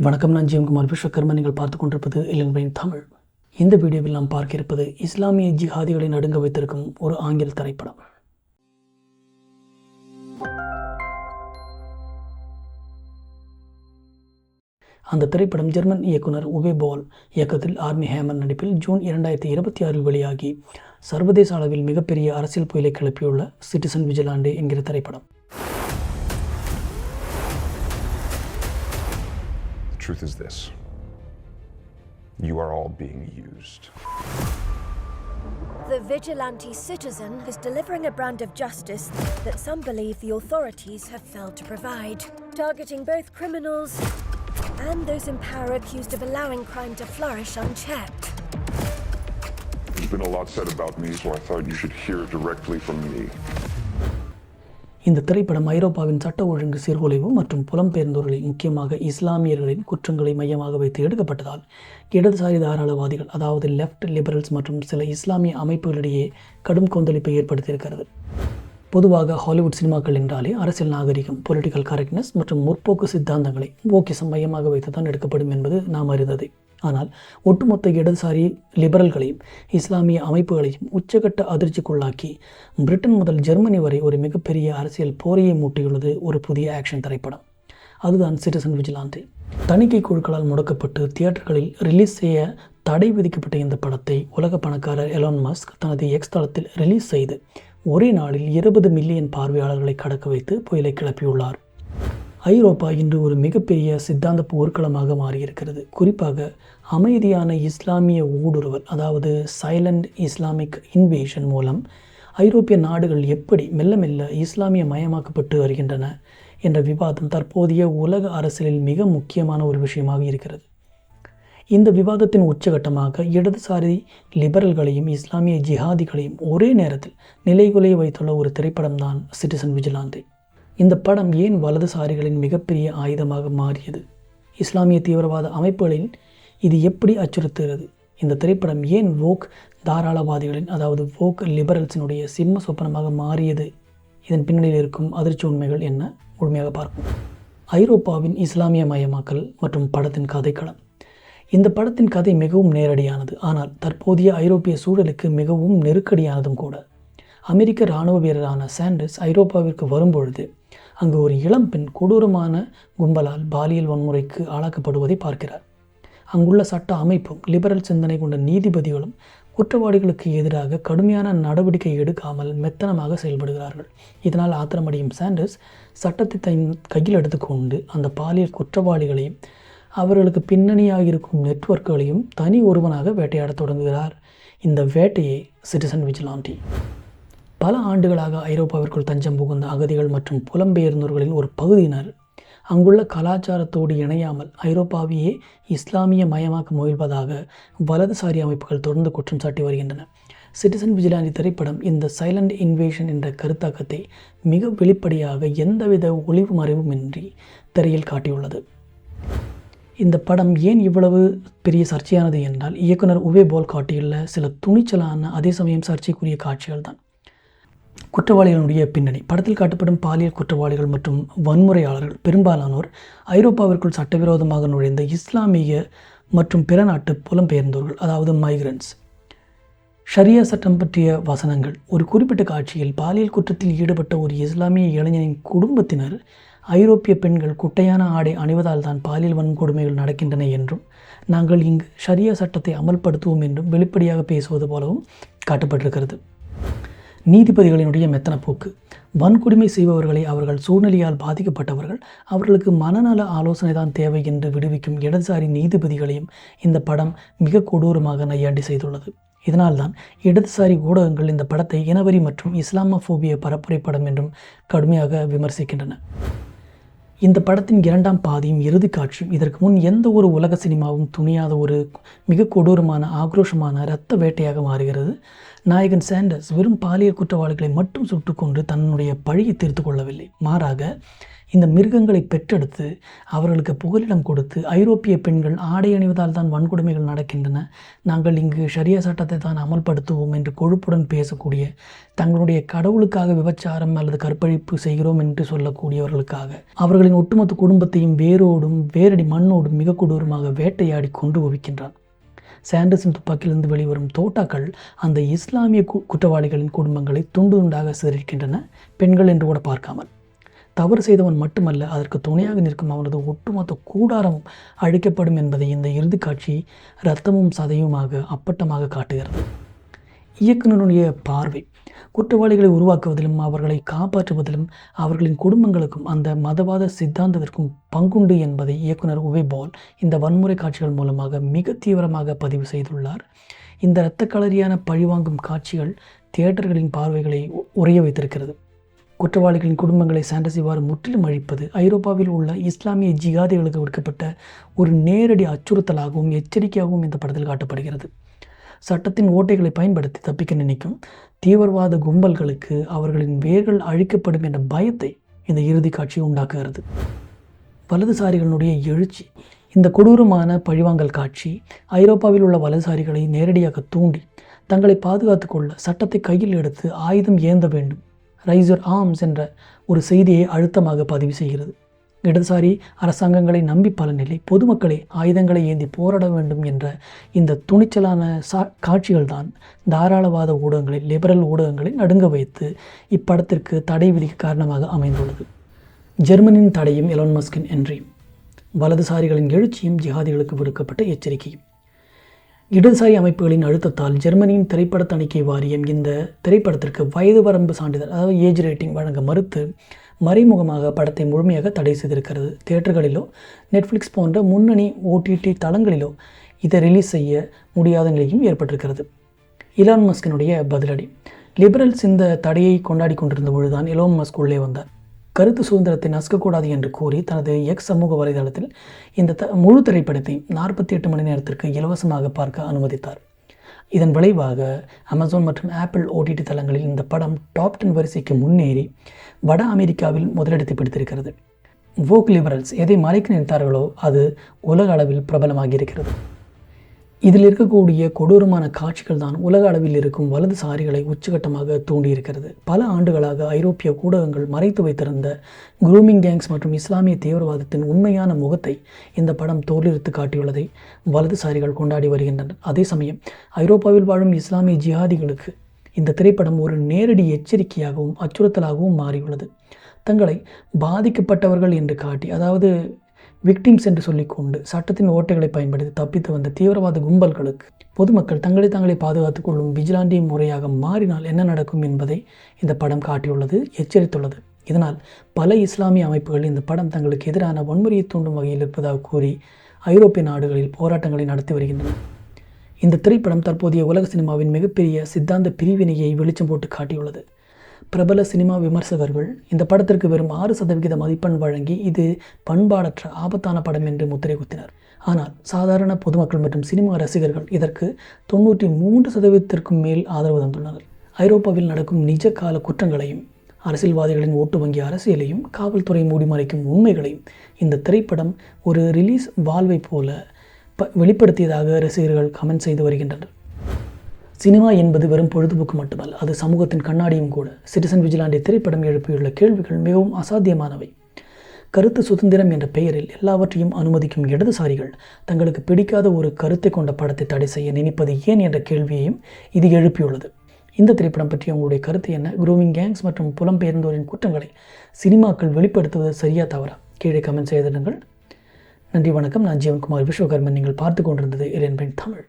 வணக்கம், நான் ஜிஎம்குமார் விஸ்வகர்மா. நீங்கள் பார்த்து கொண்டிருப்பது இலங்கையின் தமிழ். இந்த வீடியோவில் நாம் பார்க்க இருப்பது இஸ்லாமிய ஜிஹாதிகளை நடுங்க வைத்திருக்கும் ஒரு ஆங்கில திரைப்படம். அந்த திரைப்படம் ஜெர்மன் இயக்குனர் உவே போல் இயக்கத்தில் ஆர்மி ஹேமர் நடிப்பில் ஜூன் 2026 வெளியாகி சர்வதேச அளவில் மிகப்பெரிய அரசியல் புயலை கிளப்பியுள்ள சிட்டிசன் விஜிலாண்டே என்கிற திரைப்படம். The truth is this: you are all being used. The vigilante citizen is delivering a brand of justice that some believe the authorities have failed to provide, targeting both criminals and those in power accused of allowing crime to flourish unchecked. There's been a lot said about me, so I thought you should hear directly from me. இந்த திரைப்படம் ஐரோப்பாவின் சட்ட ஒழுங்கு சீர்குலைவு மற்றும் புலம்பெயர்ந்தோர்களில் முக்கியமாக இஸ்லாமியர்களின் குற்றங்களை மையமாக வைத்து எடுக்கப்பட்டதால் இடதுசாரி தாராளவாதிகள், அதாவது லெஃப்ட் லிபரல்ஸ் மற்றும் சில இஸ்லாமிய அமைப்புகளிடையே கடும் கொந்தளிப்பை ஏற்படுத்தியிருக்கிறது. பொதுவாக ஹாலிவுட் சினிமாக்கள் என்றாலே அரசியல் நாகரிகம், பொலிட்டிக்கல் கரெக்ட்னஸ் மற்றும் முற்போக்கு சித்தாந்தங்களை ஓக்கிசம் மையமாக வைத்து தான் எடுக்கப்படும் என்பது நாம் அறிந்ததே. ஆனால் ஒட்டுமொத்த இடதுசாரி லிபரல்களையும் இஸ்லாமிய அமைப்புகளையும் உச்சகட்ட அதிர்ச்சிக்குள்ளாக்கி பிரிட்டன் முதல் ஜெர்மனி வரை ஒரு மிகப்பெரிய அரசியல் போரையை மூட்டியுள்ளது ஒரு புதிய ஆக்ஷன் திரைப்படம். அதுதான் சிட்டிசன் விஜிலாண்டே. தணிக்கை குழுக்களால் முடக்கப்பட்டு தியேட்டர்களில் ரிலீஸ் செய்ய தடை விதிக்கப்பட்ட இந்த படத்தை உலக பணக்காரர் எலான் மஸ்க் தனது எக்ஸ் தளத்தில் ரிலீஸ் செய்து ஒரே நாளில் 20 மில்லியன் பார்வையாளர்களை கடக்க வைத்து புயலை கிளப்பியுள்ளார். ஐரோப்பா இன்று ஒரு மிகப்பெரிய சித்தாந்த போர்க்களமாக மாறியிருக்கிறது. குறிப்பாக அமைதியான இஸ்லாமிய ஊடுருவல், அதாவது சைலண்ட் இஸ்லாமிக் இன்வேஷன் மூலம் ஐரோப்பிய நாடுகள் எப்படி மெல்ல மெல்ல இஸ்லாமிய மயமாக்கப்பட்டு வருகின்றன என்ற விவாதம் தற்போதைய உலக அரசியலில் மிக முக்கியமான ஒரு விஷயமாக இருக்கிறது. இந்த விவாதத்தின் உச்சகட்டமாக இடதுசாரி லிபரல்களையும் இஸ்லாமிய ஜிஹாதிகளையும் ஒரே நேரத்தில் நிலைகுலைய வைத்துள்ள ஒரு திரைப்படம் தான் சிட்டிசன் விஜிலாண்டே. இந்த படம் ஏன் வலதுசாரிகளின் மிகப்பெரிய ஆயுதமாக மாறியது? இஸ்லாமிய தீவிரவாத அமைப்புகளில் இது எப்படி அச்சுறுத்துகிறது? இந்த திரைப்படம் ஏன் வோக் தாராளவாதிகளின், அதாவது வோக் லிபரல்ஸினுடைய சிம்ம சொப்பனமாக மாறியது? இதன் பின்னணியில் இருக்கும் அதிர்ச்சி உண்மைகள் என்ன? முழுமையாக பார்ப்போம். ஐரோப்பாவின் இஸ்லாமிய மயமாக்கல் மற்றும் படத்தின் கதைக்களம். இந்த படத்தின் கதை மிகவும் நேரடியானது, ஆனால் தற்போதைய ஐரோப்பிய சூழலுக்கு மிகவும் நெருக்கடியானதும் கூட. அமெரிக்க இராணுவ வீரரான சாண்டர்ஸ் ஐரோப்பாவிற்கு வரும்பொழுது அங்கு ஒரு இளம்பெண் கொடூரமான கும்பலால் பாலியல் வன்முறைக்கு ஆளாக்கப்படுவதை பார்க்கிறார். அங்குள்ள சட்ட அமைப்பும் லிபரல் சிந்தனை கொண்ட நீதிபதிகளும் குற்றவாளிகளுக்கு எதிராக கடுமையான நடவடிக்கை எடுக்காமல் மெத்தனமாக செயல்படுகிறார்கள். இதனால் ஆத்திரமடையும் சாண்டர்ஸ் சட்டத்தை தன் கையில் எடுத்துக்கொண்டு அந்த பாலியல் குற்றவாளிகளையும் அவர்களுக்கு பின்னணியாக இருக்கும் நெட்வொர்க்குகளையும் தனி ஒருவனாக வேட்டையாடத் தொடங்குகிறார். இந்த வேட்டையே சிட்டிசன் விஜிலாண்டே. பல ஆண்டுகளாக ஐரோப்பாவிற்குள் தஞ்சம் புகுந்த அகதிகள் மற்றும் புலம்பெயர்ந்தோர்களின் ஒரு பகுதியினர் அங்குள்ள கலாச்சாரத்தோடு இணையாமல் ஐரோப்பாவையே இஸ்லாமிய மயமாக்க முயல்வதாக வலதுசாரி அமைப்புகள் தொடர்ந்து குற்றம் சாட்டி வருகின்றன. சிட்டிசன் விஜிலாண்டே திரைப்படம் இந்த சைலண்ட் இன்வேஷன் என்ற கருத்தாக்கத்தை மிக வெளிப்படையாக எந்தவித ஒளிவு மறைவுமின்றி திரையில் காட்டியுள்ளது. இந்த படம் ஏன் இவ்வளவு பெரிய சர்ச்சையானது என்றால், இயக்குனர் உவே போல் காட்டியுள்ள சில துணிச்சலான அதே சமயம் சர்ச்சைக்குரிய காட்சிகள் தான். குற்றவாளிகளுடைய பின்னணி. படத்தில் காட்டப்படும் பாலியல் குற்றவாளிகள் மற்றும் வன்முறையாளர்கள் பெரும்பாலானோர் ஐரோப்பாவிற்குள் சட்டவிரோதமாக நுழைந்த இஸ்லாமிய மற்றும் பிற நாட்டு புலம்பெயர்ந்தோர்கள், அதாவது மைக்ரன்ட்ஸ். ஷரியா சட்டம் பற்றிய வசனங்கள். ஒரு குறிப்பிட்ட காட்சியில் பாலியல் குற்றத்தில் ஈடுபட்ட ஒரு இஸ்லாமிய இளைஞனின் குடும்பத்தினர் ஐரோப்பிய பெண்கள் குட்டையான ஆடை அணிவதால் தான் பாலியல் வன்கொடுமைகள் நடக்கின்றன என்றும், நாங்கள் இங்கு ஷரியா சட்டத்தை அமல்படுத்துவோம் என்றும் வெளிப்படையாக பேசுவது போலவும் காட்டப்பட்டிருக்கிறது. நீதிபதிகளினுடைய மெத்தன போக்கு. வன்கொடுமை செய்பவர்களை அவர்கள் சூழ்நிலையால் பாதிக்கப்பட்டவர்கள், அவர்களுக்கு மனநல ஆலோசனை தான் தேவை என்று விடுவிக்கும் இடதுசாரி நீதிபதிகளையும் இந்த படம் மிக கொடூரமாக நையாண்டி செய்துள்ளது. இதனால்தான் இடதுசாரி ஊடகங்கள் இந்த படத்தை இனவரி மற்றும் இஸ்லாமோபோபிய பரப்புரை படம் என்றும் கடுமையாக விமர்சிக்கின்றன. இந்த படத்தின் இரண்டாம் பாதியும் இறுதி காட்சியும் இதற்கு முன் எந்த ஒரு உலக சினிமாவும் துணியாத ஒரு மிக கொடூரமான ஆக்ரோஷமான இரத்த வேட்டையாக மாறுகிறது. நாயகன் சாண்டர்ஸ் வெறும் பாலியல் குற்றவாளிகளை மட்டும் சுட்டுக்கொண்டு தன்னுடைய பழியை தீர்த்து கொள்ளவில்லை. மாறாக இந்த மிருகங்களை பெற்றெடுத்து அவர்களுக்கு புகலிடம் கொடுத்து ஐரோப்பிய பெண்கள் ஆடை அணிவதால் தான் வன்கொடுமைகள் நடக்கின்றன, நாங்கள் இங்கு ஷரியா சட்டத்தை தான் அமல்படுத்துவோம் என்று கொழுப்புடன் பேசக்கூடிய, தங்களுடைய கடவுளுக்காக விபச்சாரம் அல்லது கற்பழிப்பு செய்கிறோம் என்று சொல்லக்கூடியவர்களுக்காக அவர்களின் ஒட்டுமொத்த குடும்பத்தையும் வேரோடும் வேரடி மண்ணோடும் மிக கொடூரமாக வேட்டையாடி கொண்டு குவிக்கின்றான். சாண்டர்ஸின் துப்பாக்கியிலிருந்து வெளிவரும் தோட்டாக்கள் அந்த இஸ்லாமிய குற்றவாளிகளின் குடும்பங்களை துண்டு துண்டாக சிதறிக்கின்றன, பெண்கள் என்று கூட பார்க்காமல். தவறு செய்தவன் மட்டுமல்ல, அதற்கு துணையாக நிற்கும் அவனது ஒட்டுமொத்த கூடாரமும் அழிக்கப்படும் என்பதை இந்த இறுதி காட்சி இரத்தமும் சதையுமாக அப்பட்டமாக காட்டுகிறது. இயக்குனருடைய பார்வை குற்றவாளிகளை உருவாக்குவதிலும் அவர்களை காப்பாற்றுவதிலும் அவர்களின் குடும்பங்களுக்கும் அந்த மதவாத சித்தாந்தத்திற்கும் பங்குண்டு என்பதை இயக்குனர் உவே பால் இந்த வன்முறை காட்சிகள் மூலமாக மிக தீவிரமாக பதிவு செய்துள்ளார். இந்த இரத்த களரியான பழிவாங்கும் காட்சிகள் தியேட்டர்களின் பார்வைகளை உறைய வைத்திருக்கிறது. குற்றவாளிகளின் குடும்பங்களை சாண்டர்ஸ் இவ்வாறு முற்றிலும் அழிப்பது ஐரோப்பாவில் உள்ள இஸ்லாமிய ஜிகாதிகளுக்கு விடுக்கப்பட்ட ஒரு நேரடி அச்சுறுத்தலாகவும் எச்சரிக்கையாகவும் இந்த படத்தில் காட்டப்படுகிறது. சட்டத்தின் ஓட்டைகளை பயன்படுத்தி தப்பிக்க நினைக்கும் தீவிரவாத கும்பல்களுக்கு அவர்களின் வேர்கள் அழிக்கப்படும் என்ற பயத்தை இந்த இறுதி காட்சி உண்டாக்குகிறது. வலதுசாரிகளுடைய எழுச்சி. இந்த கொடூரமான பழிவாங்கல் காட்சி ஐரோப்பாவில் உள்ள வலதுசாரிகளை நேரடியாக தூண்டி தங்களை பாதுகாத்து கொள்ள சட்டத்தை கையில் எடுத்து ஆயுதம் ஏந்த வேண்டும், ரைசர் ஆர்ம்ஸ் என்ற ஒரு செய்தியை அழுத்தமாக பதிவு செய்கிறது. இடதுசாரி அரசாங்கங்களை நம்பி பலனில்லை, பொதுமக்களே ஆயுதங்களை ஏந்தி போராட வேண்டும் என்ற இந்த துணிச்சலான காட்சிகள் தான் தாராளவாத ஊடகங்களை, லிபரல் ஊடகங்களை நடுங்க வைத்து இப்படத்திற்கு தடை விதிக்க காரணமாக அமைந்துள்ளது. ஜெர்மனியின் தடையும் எலான் மஸ்கின் என்றையும், வலதுசாரிகளின் எழுச்சியும் ஜிஹாதிகளுக்கு விடுக்கப்பட்ட எச்சரிக்கையும். இடதுசாரி அமைப்புகளின் அழுத்தத்தால் ஜெர்மனியின் திரைப்பட தணிக்கை வாரியம் இந்த திரைப்படத்திற்கு வயது வரம்பு சான்றிதழ், அதாவது ஏஜ் ரேட்டிங் வழங்க மறுத்து மறைமுகமாக படத்தை முழுமையாக தடை செய்திருக்கிறது. தியேட்டர்களிலோ நெட்ஃப்ளிக்ஸ் போன்ற முன்னணி OTT தளங்களிலோ இதை ரிலீஸ் செய்ய முடியாத நிலையும் ஏற்பட்டிருக்கிறது. எலான் மஸ்கினுடைய பதிலடி. லிபரல்ஸ் இந்த தடையை கொண்டாடி கொண்டிருந்த பொழுதுதான் எலான் மஸ்க் உள்ளே வந்தார். கருத்து சுதந்திரத்தை நசுக்கக்கூடாது என்று கூறி தனது எக்ஸ் சமூக வலைதளத்தில் இந்த முழு திரைப்படத்தை 48 மணி நேரத்திற்கு இலவசமாக பார்க்க அனுமதித்தார். இதன் விளைவாக அமேசான் மற்றும் ஆப்பிள் OTT தளங்களில் இந்த படம் டாப் 10 வரிசைக்கு முன்னேறி வட அமெரிக்காவில் முதலிடத்தை பிடித்திருக்கிறது. வோக் லிபரல்ஸ் எதை மறைக்க நினைத்தார்களோ அது உலக அளவில் பிரபலமாகி இருக்கிறது. இதில் இருக்கக்கூடிய கொடூரமான காட்சிகள் தான் உலக அளவில் இருக்கும் வலதுசாரிகளை உச்சகட்டமாக தூண்டியிருக்கிறது. பல ஆண்டுகளாக ஐரோப்பிய ஊடகங்கள் மறைத்து வைத்திருந்த குரூமிங் கேங்ஸ் மற்றும் இஸ்லாமிய தீவிரவாதத்தின் உண்மையான முகத்தை இந்த படம் தோலுரித்து காட்டியுள்ளதை வலதுசாரிகள் கொண்டாடி வருகின்றனர். அதே சமயம் ஐரோப்பாவில் வாழும் இஸ்லாமிய ஜிஹாதிகளுக்கு இந்த திரைப்படம் ஒரு நேரடி எச்சரிக்கையாகவும் அச்சுறுத்தலாகவும் மாறியுள்ளது. தங்களை பாதிக்கப்பட்டவர்கள் என்று காட்டி, அதாவது விக்டிம்ஸ் என்று சொல்லிக்கொண்டு சட்டத்தின் ஓட்டைகளை பயன்படுத்தி தப்பித்து வந்த தீவிரவாத கும்பல்களுக்கு பொதுமக்கள் தங்களை பாதுகாத்துக் கொள்ளும் விஜிலாண்டி முறையாக மாறினால் என்ன நடக்கும் என்பதை இந்த படம் காட்டியுள்ளது, எச்சரித்துள்ளது. இதனால் பல இஸ்லாமிய அமைப்புகள் இந்த படம் தங்களுக்கு எதிரான வன்முறையை தூண்டும் வகையில் இருப்பதாக கூறி ஐரோப்பிய நாடுகளில் போராட்டங்களை நடத்தி வருகின்றன. இந்த திரைப்படம் தற்போதைய உலக சினிமாவின் மிகப்பெரிய சித்தாந்த பிரிவினையை வெளிச்சம் போட்டு காட்டியுள்ளது. பிரபல சினிமா விமர்சகர்கள் இந்த படத்திற்கு வெறும் 6% மதிப்பெண் வழங்கி இது பண்பாடற்ற ஆபத்தான படம் என்று முத்திரை குத்தினர். ஆனால் சாதாரண பொதுமக்கள் மற்றும் சினிமா ரசிகர்கள் இதற்கு 93% மேல் ஆதரவு தந்துள்ளனர். ஐரோப்பாவில் நடக்கும் நிஜ கால குற்றங்களையும் அரசியல்வாதிகளின் ஓட்டு வங்கி அரசியலையும் காவல்துறை மூடிமறைக்கும் உண்மைகளையும் இந்த திரைப்படம் ஒரு ரிலீஸ் வால்வை போல வெளிப்படுத்தியதாக ரசிகர்கள் கமெண்ட் செய்து வருகின்றனர். சினிமா என்பது வெறும் பொழுதுபோக்கு மட்டுமல்ல, அது சமூகத்தின் கண்ணாடியும் கூட. சிட்டிசன் விஜிலாண்டி திரைப்படம் எழுப்பியுள்ள கேள்விகள் மிகவும் அசாத்தியமானவை. கருத்து சுதந்திரம் என்ற பெயரில் எல்லாவற்றையும் அனுமதிக்கும் இடதுசாரிகள் தங்களுக்கு பிடிக்காத ஒரு கருத்தை கொண்ட படத்தை தடை செய்ய நினைப்பது ஏன் என்ற கேள்வியையும் இது எழுப்பியுள்ளது. இந்த திரைப்படம் பற்றி உங்களுடைய கருத்து என்ன? குரூமிங் கேங்ஸ் மற்றும் புலம்பெயர்ந்தோரின் குற்றங்களை சினிமாக்கள் வெளிப்படுத்துவது சரியா தவறா? கீழே கமெண்ட் செய்திடுங்கள். நன்றி, வணக்கம். நான் ஜீவன்குமார் விஸ்வகர்மன். நீங்கள் பார்த்து கொண்டிருந்தது இறையன்பன் தமிழ்.